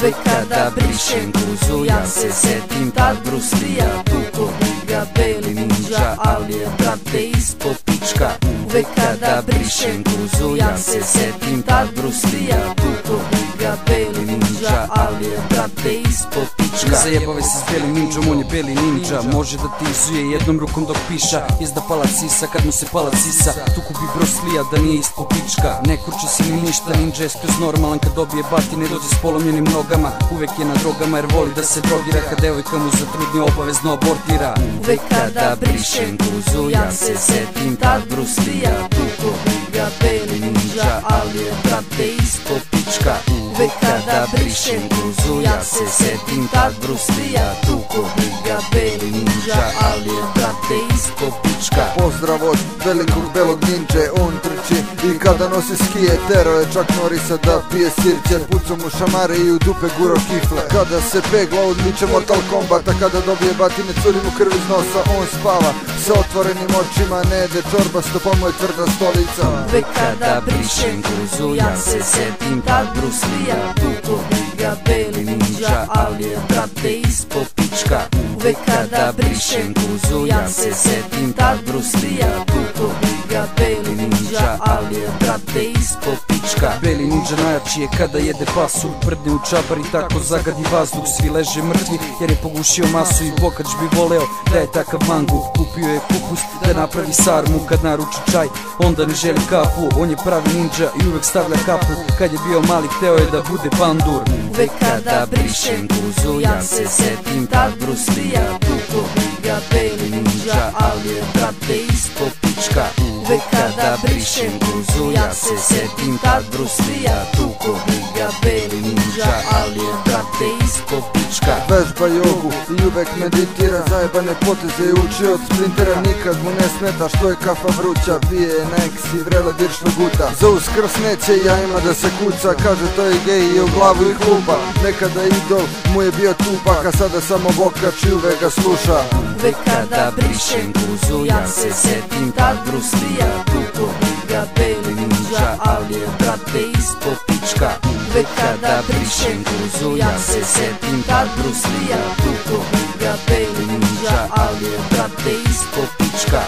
Uvek kada brišem guzu ja se setim tad Bruslija. Tuko bi ga beli ninja, ali je brate ispo pička. Uvek kada brišem guzu ja se setim tad Bruslija. Tuko bi ga beli ninja, ali je brate ispo pička. Ne zajebavaj se s belim ninjom, on je beli ninja. Može da ti izuje jednom rukom dok piša. Izda palac sisa kad mu se palac sisa. Tuko bi Bruslija da nije ispo pička. Ne kurče se ni ništa, ninja je skroz normalan. Kad dobije batine dođe s polomljenim nogama. Uvek je na drogama jer voli da se drogira. Kad devojka mu zatrudni obavezno abortira. Uvek kada brišem guzu ja se setim tad Bruslija. Tuko bi ga beli ninja, ali je brate ispo pička. Uvek kada brišem guzu ja se setim tad Bruslija. Tuko bi ga beli ninja, ali je brate ispo pička. Pozdrav od velikog belog ninje, on trči i kada nosi skije. Tero je čak Norisa da pije sirće. Pucao mu šamare i u dupe guro kifle. Kada se pegla odliče Mortal Kombata. Kada dobije batine curi mu krv iz nosa. On spava sa otvorenim očima, ne jede čorba, stopa mu je tvrda stolica. Uvek kada brišem guzu ja se setim tad Bruslija. Tuko bi ga beli ninja, ali je brate ispo pička. Uvek kada brišem guzu ja se setim tad Bruslija. Tuko bi ga beli ninja, ali je brate ispo pička. Beli ninja najjači je kada jede pasu. Prdne u čabar i tako zagadi vazduh. Svi leže mrtvi jer je pogušio masu. I Bokač bi voleo da je takav mangu. Kupio je kupus da napravi sarmu. Kad naruči čaj onda ne želi kafu. On je pravi ninja i uvek stavlja kapu. Kad je bio mali hteo je da bude pandur. Uvek kada brišem guzu ja se setim tad Bruslija. Tuko bi ga beli ninja, ali je brate ispo pička. Uvek kada brišem guzu ja se setim tad Bruslija. Tuko bi ga beli ninja, ali je brate ispo pička. Vežba jogu i uvek meditira. Zajebane poteze je učio od sprintera. Nikad mu ne smeta što je kafa vruća. Pije na eksi, vrele diršno guta. Za uskrs neće jajima da se kuca. Kaže to je gej i u glavu ih lupa. Nekada idol mu je bio Tupak, a sada samo Bokač i uvek ga sluša. Uvek kada brišem guzu ja se setim tad Bruslija. Tuko bi ga beli ninja, ali je brate ispo pička. Uvek kada brišem guzu ja se setim tad Bruslija. Tuko bi ga beli ninja, ali je brate ispo pička.